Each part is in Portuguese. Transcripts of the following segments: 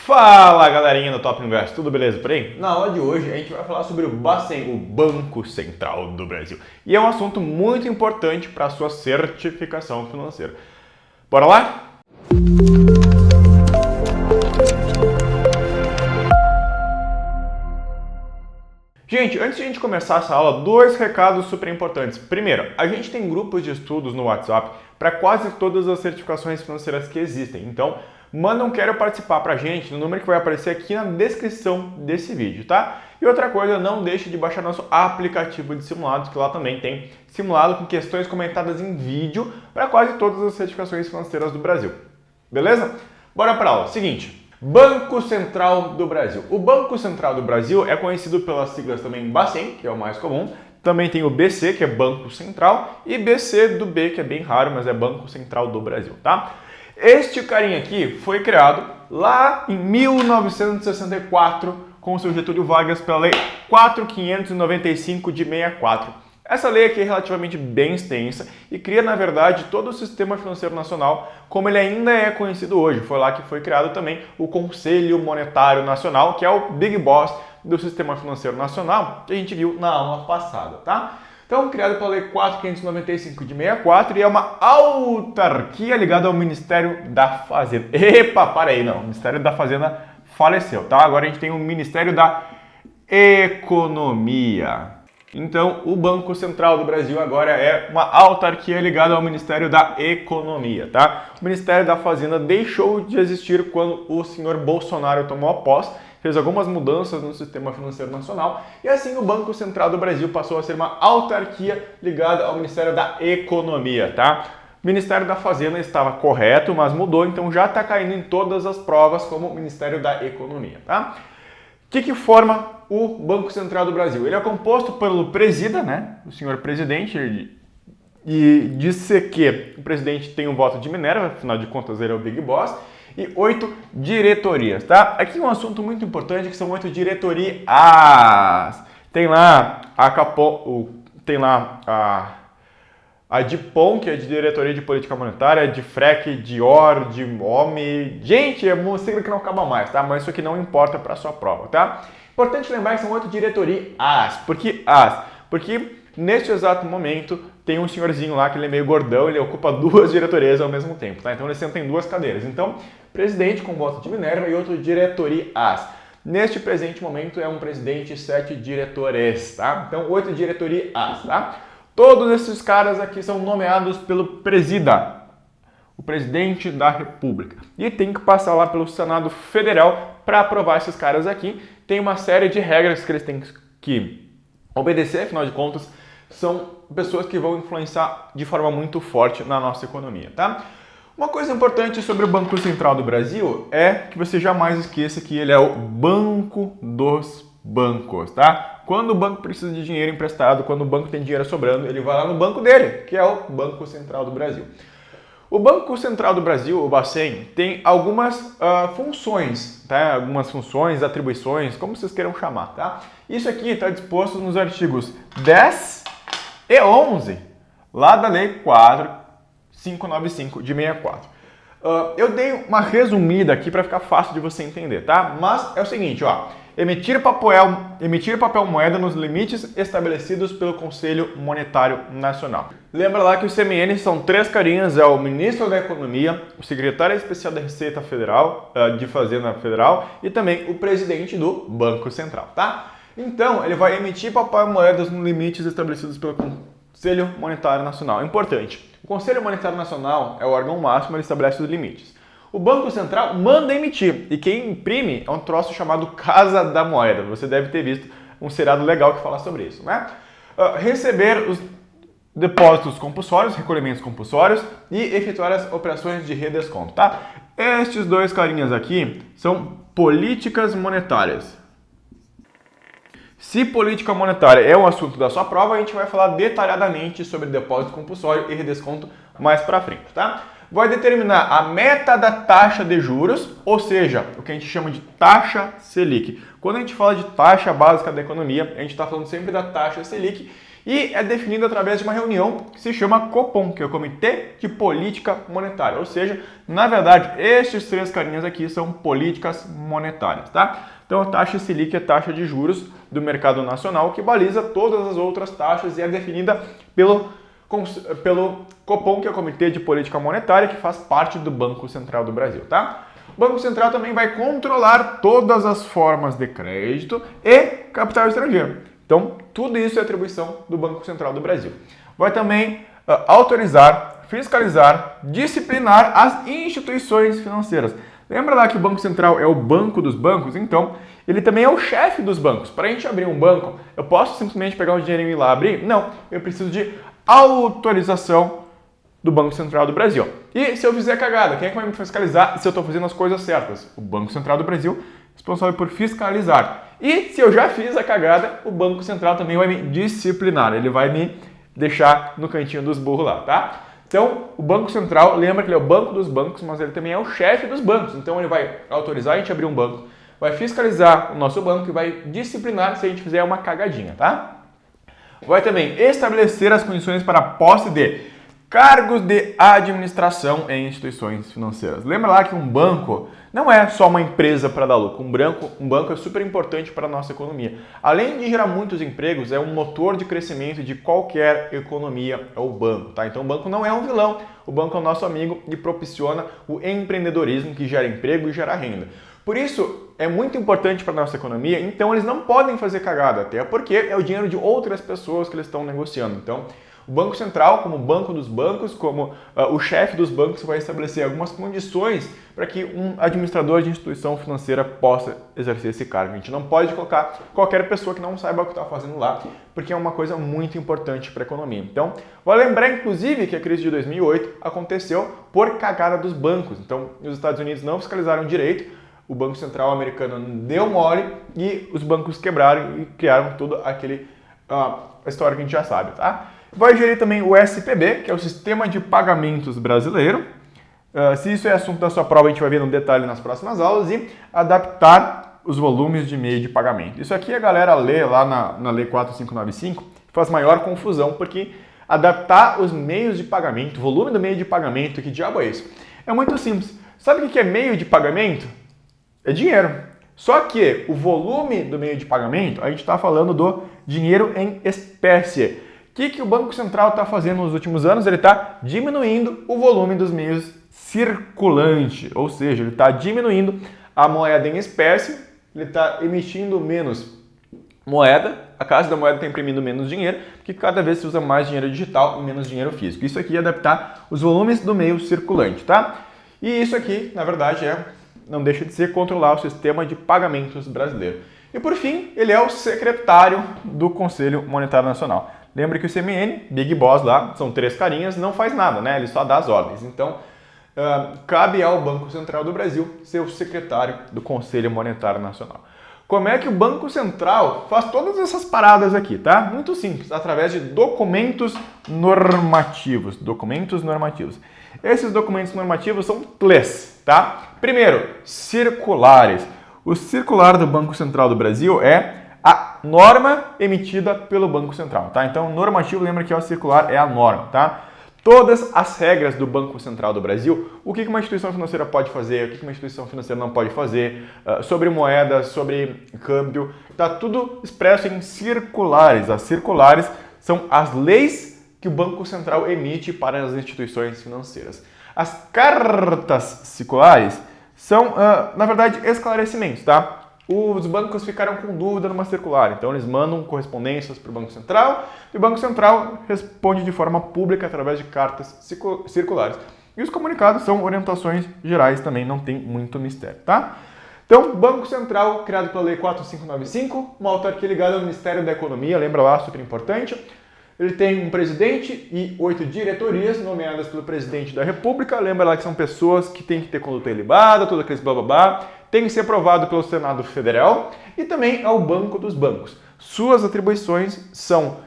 Fala galerinha do Top Invest, tudo beleza por aí? Na aula de hoje a gente vai falar sobre o Bacen, o Banco Central do Brasil. E é um assunto muito importante para a sua certificação financeira. Bora lá? Gente, antes de a gente começar essa aula, dois recados super importantes. Primeiro, a gente tem grupos de estudos no WhatsApp para quase todas as certificações financeiras que existem. Então, manda um quero participar pra gente no número que vai aparecer aqui na descrição desse vídeo, tá? E outra coisa, não deixe de baixar nosso aplicativo de simulados, que lá também tem simulado com questões comentadas em vídeo para quase todas as certificações financeiras do Brasil. Beleza? Bora pra aula. Seguinte. Banco Central do Brasil. O Banco Central do Brasil é conhecido pelas siglas também Bacen, que é o mais comum. Também tem o BC, que é Banco Central, e BC do B, que é bem raro, mas é Banco Central do Brasil, tá? Este carinha aqui foi criado lá em 1964 com o seu Getúlio Vargas pela Lei 4.595 de 64. Essa lei aqui é relativamente bem extensa e cria, na verdade, todo o sistema financeiro nacional como ele ainda é conhecido hoje. Foi lá que foi criado também o Conselho Monetário Nacional, que é o Big Boss do sistema financeiro nacional, que a gente viu na aula passada, tá? Então, criado pela Lei 4.595 de 64 e é uma autarquia ligada ao Ministério da Fazenda. Epa, para aí, não. O Ministério da Fazenda faleceu, tá? Agora a gente tem o Ministério da Economia. Então, o Banco Central do Brasil agora é uma autarquia ligada ao Ministério da Economia, tá? O Ministério da Fazenda deixou de existir quando o senhor Bolsonaro tomou a posse, fez algumas mudanças no sistema financeiro nacional e assim o Banco Central do Brasil passou a ser uma autarquia ligada ao Ministério da Economia, tá? O Ministério da Fazenda estava correto, mas mudou, então já está caindo em todas as provas como Ministério da Economia, tá? O que forma o Banco Central do Brasil? Ele é composto pelo presida, né? O senhor presidente, e disse que o presidente tem um voto de Minerva, afinal de contas ele é o Big Boss, e 8 diretorias, tá? Aqui um assunto muito importante que são 8 diretorias. Tem lá a Capom, tem lá a DIPOM, que é de Diretoria de Política Monetária, de FREC, de OR, de OMI. Gente, é uma sigla que não acaba mais, tá? Mas isso aqui não importa para a sua prova, tá? Importante lembrar que são 8 diretorias. Por que as? Porque neste exato momento tem um senhorzinho lá que ele é meio gordão, ele ocupa 2 diretorias ao mesmo tempo, tá? Então ele senta em 2 cadeiras. Então, presidente com voto de Minerva e outro diretorias. Neste presente momento é um presidente e 7 diretores, tá? Então 8 diretorias, tá? Todos esses caras aqui são nomeados pelo presida, o presidente da República. E tem que passar lá pelo Senado Federal para aprovar esses caras aqui. Tem uma série de regras que eles têm que obedecer, afinal de contas, são pessoas que vão influenciar de forma muito forte na nossa economia, tá? Uma coisa importante sobre o Banco Central do Brasil é que você jamais esqueça que ele é o banco dos bancos, tá? Quando o banco precisa de dinheiro emprestado, quando o banco tem dinheiro sobrando, ele vai lá no banco dele, que é o Banco Central do Brasil. O Banco Central do Brasil, o Bacen, tem algumas funções, tá? Algumas funções, atribuições, como vocês queiram chamar, tá? Isso aqui está disposto nos artigos 10 e 11, lá da Lei 4.595 de 64. Eu dei uma resumida aqui para ficar fácil de você entender, tá? Mas é o seguinte, ó. Emitir papel moeda nos limites estabelecidos pelo Conselho Monetário Nacional. Lembra lá que os CMN são 3 carinhas, é o Ministro da Economia, o Secretário Especial da Receita Federal, de Fazenda Federal e também o Presidente do Banco Central, tá? Então, ele vai emitir papel moedas nos limites estabelecidos pelo Conselho Monetário Nacional. Importante, o Conselho Monetário Nacional é o órgão máximo, ele estabelece os limites. O Banco Central manda emitir e quem imprime é um troço chamado Casa da Moeda. Você deve ter visto um seriado legal que fala sobre isso, né? Receber os depósitos compulsórios, recolhimentos compulsórios e efetuar as operações de redesconto, tá? Estes 2 carinhas aqui são políticas monetárias. Se política monetária é um assunto da sua prova, a gente vai falar detalhadamente sobre depósito compulsório e redesconto mais pra frente, tá? Vai determinar a meta da taxa de juros, ou seja, o que a gente chama de taxa Selic. Quando a gente fala de taxa básica da economia, a gente está falando sempre da taxa Selic e é definido através de uma reunião que se chama Copom, que é o Comitê de Política Monetária, ou seja, na verdade, estes três carinhas aqui são políticas monetárias, tá? Então a taxa Selic é a taxa de juros do mercado nacional que baliza todas as outras taxas e é definida pelo Copom, que é o Comitê de Política Monetária, que faz parte do Banco Central do Brasil, tá? O Banco Central também vai controlar todas as formas de crédito e capital estrangeiro. Então, tudo isso é atribuição do Banco Central do Brasil. Vai também autorizar, fiscalizar, disciplinar as instituições financeiras. Lembra lá que o Banco Central é o banco dos bancos? Então, ele também é o chefe dos bancos. Para a gente abrir um banco, eu posso simplesmente pegar um dinheirinho e ir lá abrir? Não, eu preciso de autorização do Banco Central do Brasil. E se eu fizer cagada, quem é que vai me fiscalizar se eu estou fazendo as coisas certas? O Banco Central do Brasil, responsável por fiscalizar. E se eu já fiz a cagada, o Banco Central também vai me disciplinar. Ele vai me deixar no cantinho dos burros lá, tá? Então, o Banco Central, lembra que ele é o banco dos bancos, mas ele também é o chefe dos bancos. Então, ele vai autorizar a gente abrir um banco, vai fiscalizar o nosso banco e vai disciplinar se a gente fizer uma cagadinha, tá? Vai também estabelecer as condições para a posse de cargos de administração em instituições financeiras. Lembra lá que um banco não é só uma empresa para dar lucro. Um banco é super importante para a nossa economia. Além de gerar muitos empregos, é um motor de crescimento de qualquer economia, é o banco, tá? Então o banco não é um vilão. O banco é o nosso amigo e propiciona o empreendedorismo que gera emprego e gera renda. Por isso, é muito importante para a nossa economia, então eles não podem fazer cagada, até porque é o dinheiro de outras pessoas que eles estão negociando. Então, o Banco Central, como banco dos bancos, como o chefe dos bancos, vai estabelecer algumas condições para que um administrador de instituição financeira possa exercer esse cargo. A gente não pode colocar qualquer pessoa que não saiba o que está fazendo lá, porque é uma coisa muito importante para a economia. Então, vou lembrar, inclusive, que a crise de 2008 aconteceu por cagada dos bancos. Então, os Estados Unidos não fiscalizaram direito, o Banco Central americano deu mole e os bancos quebraram e criaram toda a história que a gente já sabe, tá? Vai gerir também o SPB, que é o Sistema de Pagamentos Brasileiro. Se isso é assunto da sua prova, a gente vai ver no detalhe nas próximas aulas. E adaptar os volumes de meio de pagamento. Isso aqui a galera lê lá na Lei 4595, faz maior confusão, porque adaptar os meios de pagamento, o volume do meio de pagamento, que diabo é isso? É muito simples. Sabe o que é meio de pagamento? É dinheiro. Só que o volume do meio de pagamento, a gente está falando do dinheiro em espécie. O que o Banco Central está fazendo nos últimos anos? Ele está diminuindo o volume dos meios circulantes, ou seja, ele está diminuindo a moeda em espécie, ele está emitindo menos moeda, a Casa da Moeda está imprimindo menos dinheiro, porque cada vez se usa mais dinheiro digital e menos dinheiro físico. Isso aqui é adaptar os volumes do meio circulante, tá? E isso aqui, na verdade, não deixa de ser controlar o sistema de pagamentos brasileiro. E por fim, ele é o secretário do Conselho Monetário Nacional. Lembra que o CMN, Big Boss lá, são três carinhas, não faz nada, né? Ele só dá as ordens. Então, cabe ao Banco Central do Brasil ser o secretário do Conselho Monetário Nacional. Como é que o Banco Central faz todas essas paradas aqui, tá? Muito simples, através de documentos normativos. Documentos normativos. Esses documentos normativos são três, tá? Primeiro, circulares. O circular do Banco Central do Brasil é a norma emitida pelo Banco Central, tá? Então, normativo, lembra que o circular é a norma, tá? Todas as regras do Banco Central do Brasil, o que uma instituição financeira pode fazer, o que uma instituição financeira não pode fazer, sobre moedas, sobre câmbio, tá tudo expresso em circulares. As circulares são as leis que o Banco Central emite para as instituições financeiras. As cartas circulares são, na verdade, esclarecimentos, tá? Os bancos ficaram com dúvida numa circular, então eles mandam correspondências para o Banco Central e o Banco Central responde de forma pública através de cartas circulares. E os comunicados são orientações gerais também, não tem muito mistério, tá? Então, Banco Central, criado pela Lei 4595, uma autarquia ligada ao Ministério da Economia, lembra lá, super importante. Ele tem um presidente e 8 diretorias nomeadas pelo presidente da República. Lembra lá que são pessoas que têm que ter conduta ilibada, tudo aqueles blá blá blá. Tem que ser aprovado pelo Senado Federal e também ao Banco dos Bancos. Suas atribuições são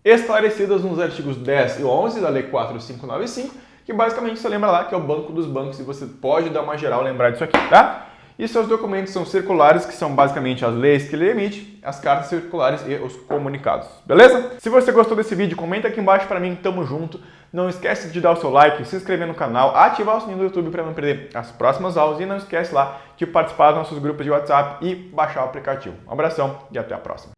esclarecidas nos artigos 10 e 11 da Lei 4595, que basicamente você lembra lá que é o Banco dos Bancos e você pode dar uma geral lembrar disso aqui, tá? e seus documentos são circulares, que são basicamente as leis que ele emite, as cartas circulares e os comunicados. Beleza? Se você gostou desse vídeo, comenta aqui embaixo pra mim, tamo junto. Não esquece de dar o seu like, se inscrever no canal, ativar o sininho do YouTube para não perder as próximas aulas e não esquece lá de participar dos nossos grupos de WhatsApp e baixar o aplicativo. Um abração e até a próxima.